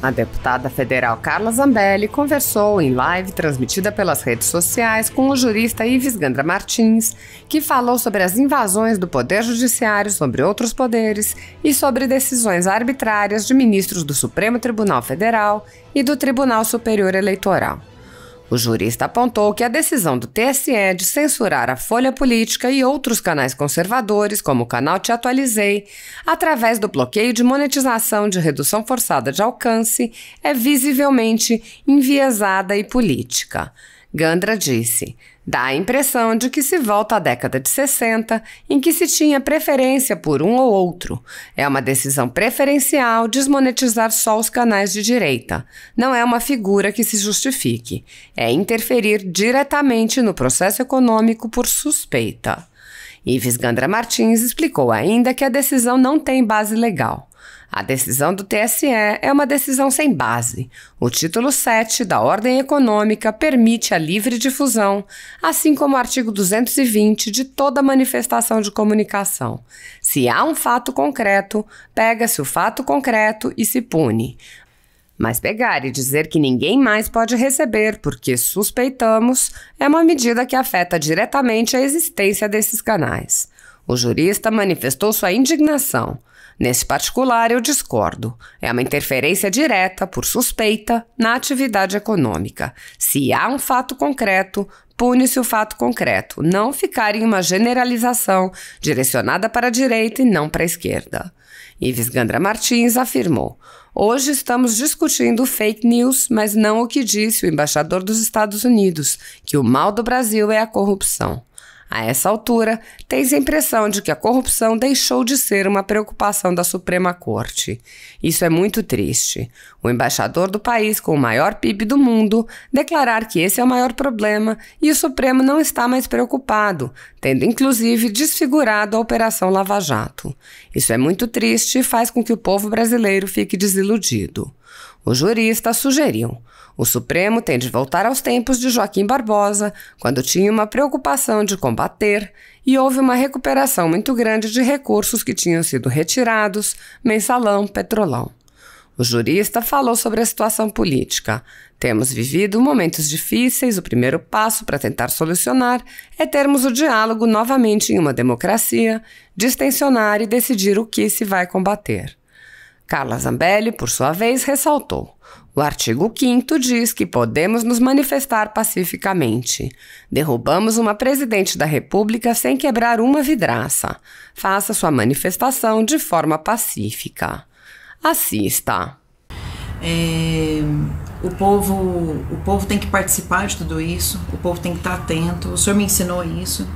A deputada federal Carla Zambelli conversou em live transmitida pelas redes sociais com o jurista Ives Gandra Martins, que falou sobre as invasões do Poder Judiciário sobre outros poderes e sobre decisões arbitrárias de ministros do Supremo Tribunal Federal e do Tribunal Superior Eleitoral. O jurista apontou que a decisão do TSE de censurar a Folha Política e outros canais conservadores, como o canal Te Atualizei, através do bloqueio de monetização de redução forçada de alcance, é visivelmente enviesada e política. Gandra disse: dá a impressão de que se volta à década de 60, em que se tinha preferência por um ou outro. É uma decisão preferencial desmonetizar só os canais de direita. Não é uma figura que se justifique. É interferir diretamente no processo econômico por suspeita. Ives Gandra Martins explicou ainda que a decisão não tem base legal. A decisão do TSE é uma decisão sem base. O título 7 da Ordem Econômica permite a livre difusão, assim como o artigo 220 de toda manifestação de comunicação. Se há um fato concreto, pega-se o fato concreto e se pune. Mas pegar e dizer que ninguém mais pode receber porque suspeitamos é uma medida que afeta diretamente a existência desses canais. O jurista manifestou sua indignação. Nesse particular, eu discordo. É uma interferência direta, por suspeita, na atividade econômica. Se há um fato concreto, pune-se o fato concreto, não ficar em uma generalização direcionada para a direita e não para a esquerda. Ives Gandra Martins afirmou: hoje estamos discutindo fake news, mas não o que disse o embaixador dos Estados Unidos, que o mal do Brasil é a corrupção. A essa altura, tens a impressão de que a corrupção deixou de ser uma preocupação da Suprema Corte. Isso é muito triste. O embaixador do país com o maior PIB do mundo declarar que esse é o maior problema e o Supremo não está mais preocupado, tendo inclusive desfigurado a Operação Lava Jato. Isso é muito triste e faz com que o povo brasileiro fique desiludido. O jurista sugeriu: o Supremo tem de voltar aos tempos de Joaquim Barbosa, quando tinha uma preocupação de combater e houve uma recuperação muito grande de recursos que tinham sido retirados, mensalão, petrolão. O jurista falou sobre a situação política. Temos vivido momentos difíceis, o primeiro passo para tentar solucionar é termos o diálogo novamente em uma democracia, distensionar e decidir o que se vai combater. Carla Zambelli, por sua vez, ressaltou: o artigo 5º diz que podemos nos manifestar pacificamente. Derrubamos uma presidente da República sem quebrar uma vidraça. Faça sua manifestação de forma pacífica. Assista. O povo tem que participar de tudo isso, o povo tem que estar atento. O senhor me ensinou isso,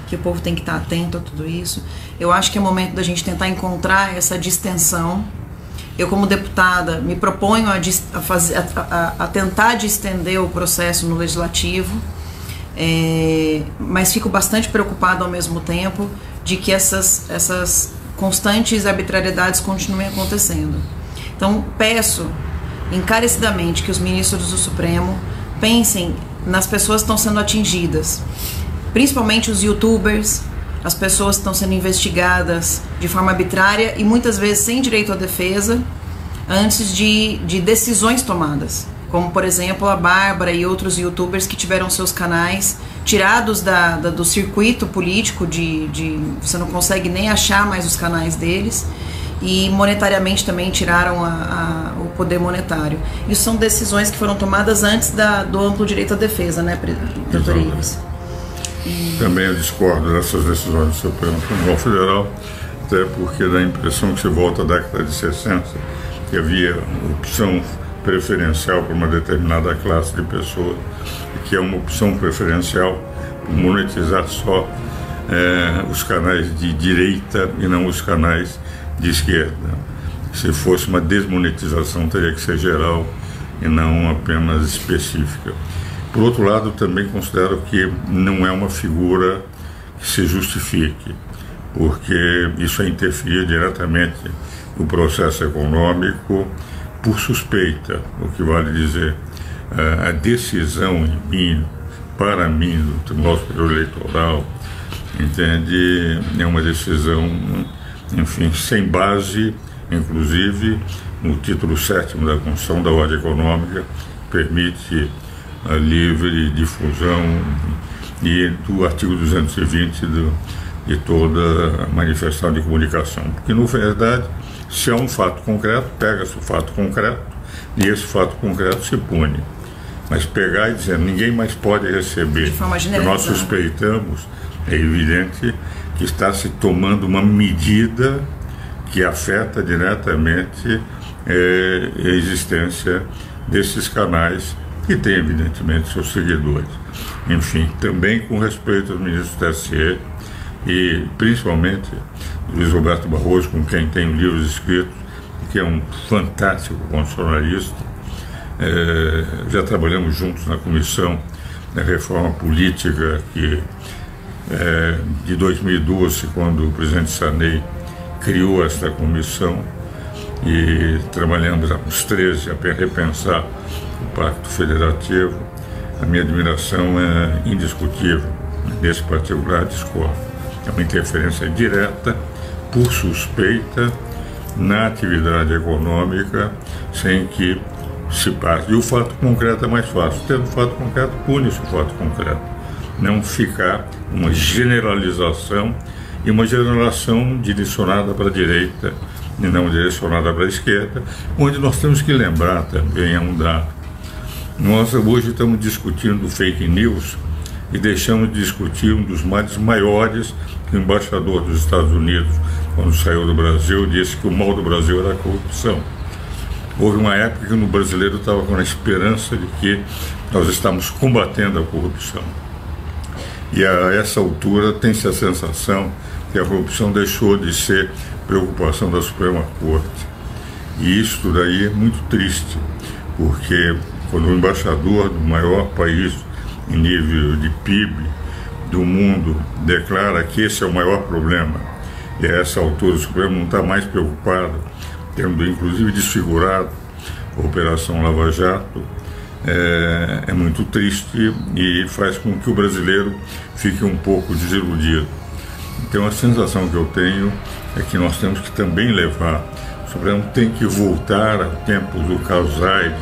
que o povo tem que estar atento a tudo isso. Eu acho que é momento da gente tentar encontrar essa distensão. Eu, como deputada, me proponho a tentar distender o processo no Legislativo, mas fico bastante preocupada ao mesmo tempo de que essas constantes arbitrariedades continuem acontecendo. Então, peço encarecidamente que os ministros do Supremo pensem nas pessoas que estão sendo atingidas, principalmente os youtubers, as pessoas que estão sendo investigadas de forma arbitrária e muitas vezes sem direito à defesa antes de decisões tomadas, como por exemplo a Bárbara e outros youtubers que tiveram seus canais tirados do circuito político, você não consegue nem achar mais os canais deles, e monetariamente também tiraram o poder monetário. Isso são decisões que foram tomadas antes do amplo direito à defesa, né, doutor Ives? Também eu discordo dessas decisões do Supremo Tribunal Federal, até porque dá a impressão que se volta à década de 60, que havia opção preferencial para uma determinada classe de pessoas, e que é uma opção preferencial monetizar só os canais de direita e não os canais de esquerda. Se fosse uma desmonetização, teria que ser geral e não apenas específica. Por outro lado, também considero que não é uma figura que se justifique, porque isso é interferir diretamente no processo econômico por suspeita, o que vale dizer, a decisão para mim, do Tribunal Superior Eleitoral, entende, é uma decisão, enfim, sem base Inclusive, no título 7º da Constituição da Ordem Econômica, permite a livre difusão, e do artigo 220 de toda a manifestação de comunicação. Porque, na verdade, se é um fato concreto, pega-se o fato concreto e esse fato concreto se pune. Mas pegar e dizer ninguém mais pode receber, que nós suspeitamos, é evidente que está se tomando uma medida que afeta diretamente a existência desses canais, que tem evidentemente seus seguidores. Enfim, também com respeito aos ministros do TSE e principalmente Luiz Roberto Barroso, com quem tenho livros escritos, que é um fantástico constitucionalista. Já trabalhamos juntos na Comissão da Reforma Política, que de 2012, quando o presidente Sarney criou esta comissão, e trabalhamos há uns 13 a repensar o Pacto Federativo. A minha admiração é indiscutível. Nesse particular, discordo. É uma interferência direta, por suspeita, na atividade econômica, sem que se parte. E o fato concreto é mais fácil. Tendo o fato concreto, pune-se o fato concreto. Não ficar uma generalização, e uma generalização direcionada para a direita e não direcionada para a esquerda, onde nós temos que lembrar também um dado. Nós hoje estamos discutindo fake news e deixamos de discutir um dos males maiores, que o embaixador dos Estados Unidos, quando saiu do Brasil, disse que o mal do Brasil era a corrupção. Houve uma época que o brasileiro estava com a esperança de que nós estamos combatendo a corrupção. E a essa altura tem-se a sensação que a corrupção deixou de ser preocupação da Suprema Corte. E isso daí é muito triste, porque quando o embaixador do maior país em nível de PIB do mundo declara que esse é o maior problema, e a essa altura o Supremo não está mais preocupado, tendo inclusive desfigurado a Operação Lava Jato, é muito triste e faz com que o brasileiro fique um pouco desiludido. Então a sensação que eu tenho é que nós temos que também levar, o Supremo tem que voltar a tempos do Carlos Aires,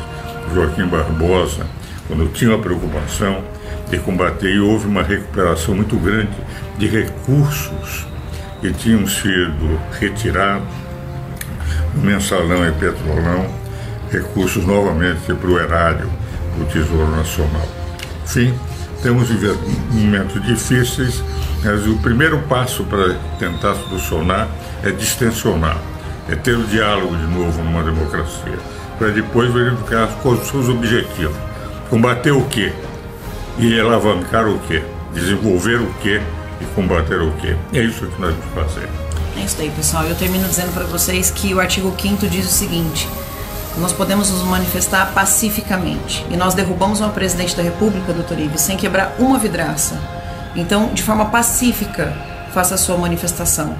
Joaquim Barbosa, quando tinha a preocupação de combater, e houve uma recuperação muito grande de recursos que tinham sido retirados do Mensalão e Petrolão, recursos novamente para o erário do Tesouro Nacional. Enfim, temos momentos difíceis, mas o primeiro passo para tentar solucionar é distensionar, é ter o diálogo de novo numa democracia, para depois verificar quais são os objetivos. Combater o quê? E alavancar o quê? Desenvolver o quê? E combater o quê? É isso que nós vamos fazer. É isso aí, pessoal. Eu termino dizendo para vocês que o artigo 5º diz o seguinte: nós podemos nos manifestar pacificamente. E nós derrubamos uma presidente da República, doutor Ives, sem quebrar uma vidraça. Então, de forma pacífica, faça a sua manifestação.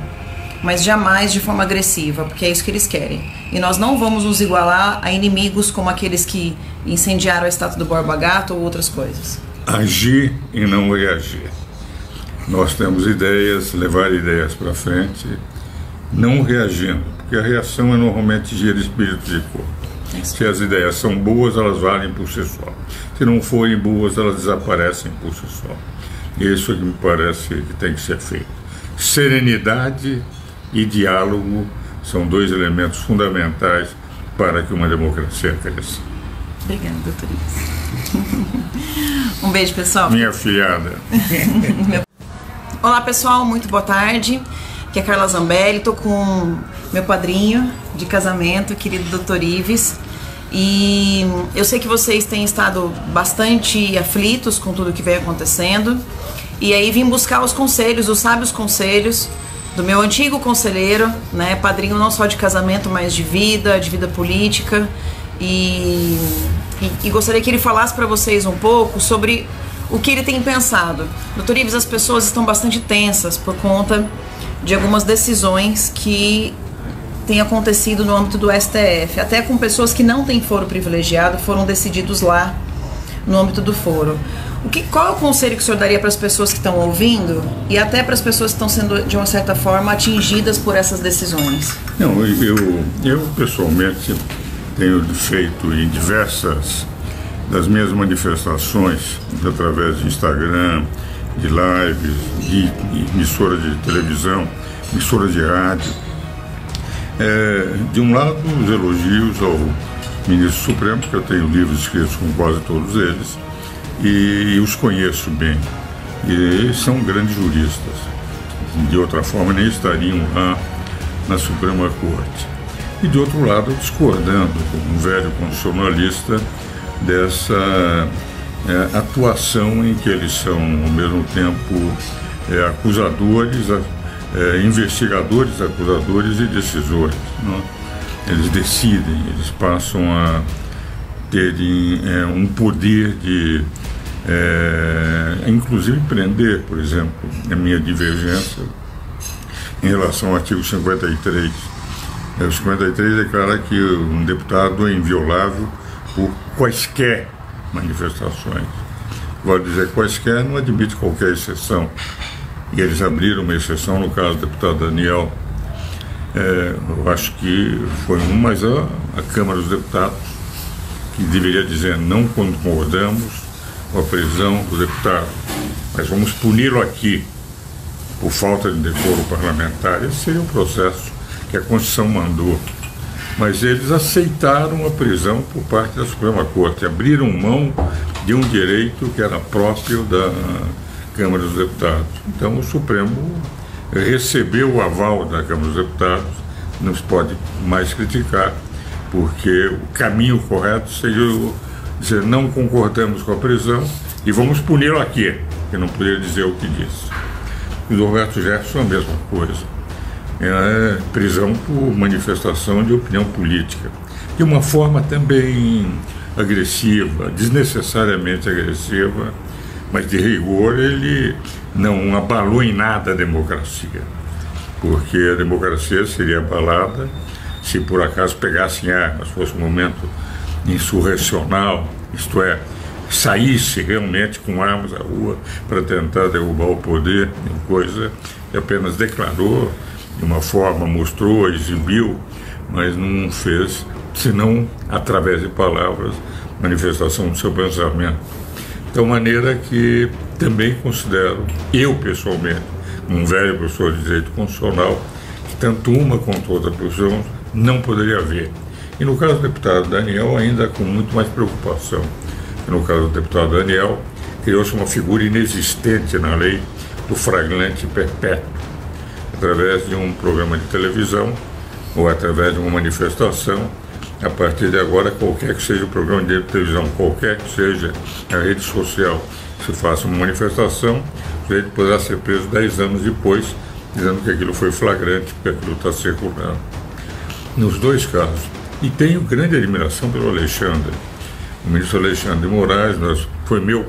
Mas jamais de forma agressiva, porque é isso que eles querem. E nós não vamos nos igualar a inimigos como aqueles que incendiaram a estátua do Borba Gato ou outras coisas. Agir e não reagir. Nós temos ideias, levar ideias para frente, não reagindo, porque a reação é normalmente gira espírito de corpo. Se as ideias são boas, elas valem por si só. Se não forem boas, elas desaparecem por si só. Isso é que me parece que tem que ser feito. Serenidade e diálogo são dois elementos fundamentais para que uma democracia cresça. Obrigada, doutor Ives. Um beijo, pessoal. Minha filhada. Olá, pessoal, muito boa tarde. Aqui é a Carla Zambelli, estou com meu padrinho de casamento, querido doutor Ives. E eu sei que vocês têm estado bastante aflitos com tudo que vem acontecendo. E aí vim buscar os conselhos, os sábios conselhos do meu antigo conselheiro, né, padrinho não só de casamento, mas de vida política. E gostaria que ele falasse para vocês um pouco sobre o que ele tem pensado. Doutor Ives, as pessoas estão bastante tensas por conta de algumas decisões que têm acontecido no âmbito do STF, até com pessoas que não têm foro privilegiado, foram decididos lá no âmbito do foro. Qual é o conselho que o senhor daria para as pessoas que estão ouvindo e até para as pessoas que estão sendo, de uma certa forma, atingidas por essas decisões? Não, eu pessoalmente tenho feito em diversas das minhas manifestações, através de Instagram, de lives, de emissora de televisão, emissora de rádio. De um lado, os elogios ao ministro Supremo, que eu tenho livros escritos com quase todos eles, e os conheço bem. E são grandes juristas. De outra forma, nem estariam lá na Suprema Corte. E, de outro lado, discordando, como um velho constitucionalista, dessa atuação em que eles são, ao mesmo tempo, acusadores, investigadores, acusadores e decisores. Não? Eles decidem, eles passam a terem um poder de, inclusive, prender, por exemplo, a minha divergência em relação ao artigo 53. O 53 declara que um deputado é inviolável por quaisquer manifestações. Vale dizer, quaisquer não admite qualquer exceção. E eles abriram uma exceção no caso do deputado Daniel. Eu acho que foi mas a Câmara dos Deputados, que deveria dizer: não concordamos com a prisão do deputado, mas vamos puni-lo aqui por falta de decoro parlamentar. Esse seria o processo que a Constituição mandou. Mas eles aceitaram a prisão por parte da Suprema Corte, abriram mão de um direito que era próprio da Câmara dos Deputados. Então o Supremo recebeu o aval da Câmara dos Deputados, não se pode mais criticar, porque o caminho correto seria dizer: não concordamos com a prisão e vamos puni-lo aqui, que não poderia dizer o que disse. E do Roberto Jefferson a mesma coisa. Prisão por manifestação de opinião política, de uma forma também agressiva, desnecessariamente agressiva, mas de rigor ele não abalou em nada a democracia, porque a democracia seria abalada se por acaso pegassem armas, fosse um momento insurrecional, isto é, saísse realmente com armas à rua para tentar derrubar o poder, coisa que apenas declarou de uma forma, mostrou, exibiu, mas não fez, senão através de palavras, manifestação do seu pensamento. De maneira que também considero, eu pessoalmente, um velho professor de direito constitucional, que tanto uma quanto outra posição não poderia haver. E no caso do deputado Daniel, ainda com muito mais preocupação. E no caso do deputado Daniel, criou-se uma figura inexistente na lei do flagrante perpétuo, através de um programa de televisão ou através de uma manifestação. A partir de agora, qualquer que seja o programa de televisão, qualquer que seja a rede social, se faça uma manifestação, o sujeito poderá ser preso 10 anos depois, dizendo que aquilo foi flagrante, porque aquilo está circulando. Nos dois casos. E tenho grande admiração pelo Alexandre. O ministro Alexandre de Moraes foi meu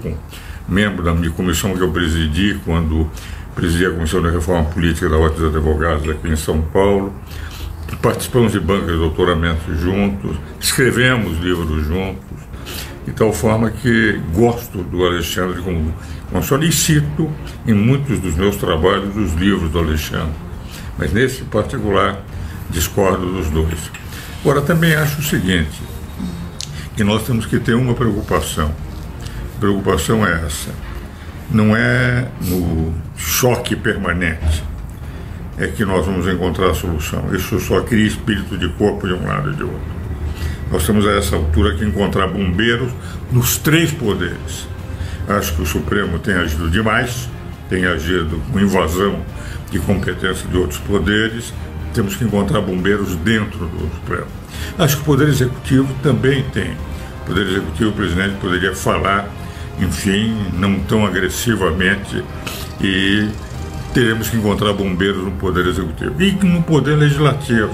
membro da minha comissão que eu presidi quando presidi a Comissão de Reforma Política da Ordem dos Advogados aqui em São Paulo. Participamos de bancas de doutoramento juntos, escrevemos livros juntos, de tal forma que gosto do Alexandre como consultor e cito em muitos dos meus trabalhos os livros do Alexandre. Mas nesse particular discordo dos dois. Agora, também acho o seguinte, que nós temos que ter uma preocupação. A preocupação é essa. Não é no choque permanente é que nós vamos encontrar a solução. Isso só cria espírito de corpo de um lado e de outro. Nós temos a essa altura que encontrar bombeiros nos três poderes. Acho que o Supremo tem agido demais, tem agido com invasão de competência de outros poderes. Temos que encontrar bombeiros dentro do Supremo. Acho que o Poder Executivo também tem. O Poder Executivo, o presidente poderia falar, enfim, não tão agressivamente, e teremos que encontrar bombeiros no Poder Executivo. E no Poder Legislativo,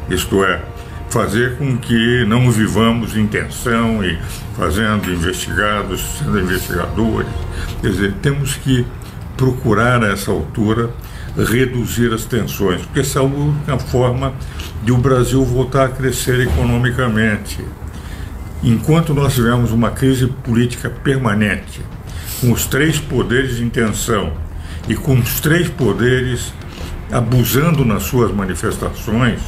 isto é, fazer com que não vivamos em tensão e fazendo investigados, sendo investigadores. Quer dizer, temos que procurar a essa altura reduzir as tensões, porque essa é a única forma de o Brasil voltar a crescer economicamente. Enquanto nós tivermos uma crise política permanente, com os três poderes em tensão e com os três poderes abusando nas suas manifestações,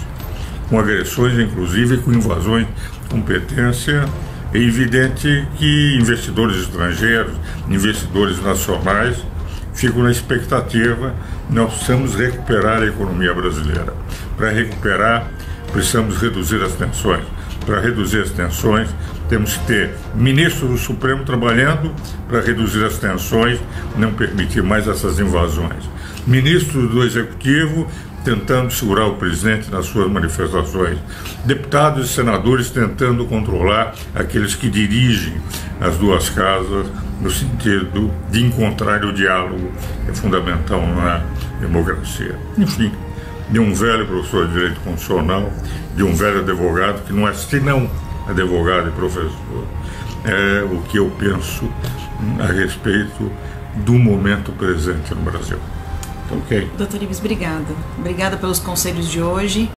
com agressões, inclusive com invasões de competência, é evidente que investidores estrangeiros, investidores nacionais, ficam na expectativa. Nós precisamos recuperar a economia brasileira. Para recuperar, precisamos reduzir as tensões. Para reduzir as tensões, temos que ter ministros do Supremo trabalhando para reduzir as tensões, não permitir mais essas invasões. Ministros do Executivo tentando segurar o presidente nas suas manifestações. Deputados e senadores tentando controlar aqueles que dirigem as duas casas, no sentido de encontrar o diálogo, que é fundamental na democracia. Enfim, de um velho professor de direito constitucional, de um velho advogado, que não é senão advogado e professor, é o que eu penso a respeito do momento presente no Brasil. Ok? Doutor Ives, obrigada. Obrigada pelos conselhos de hoje.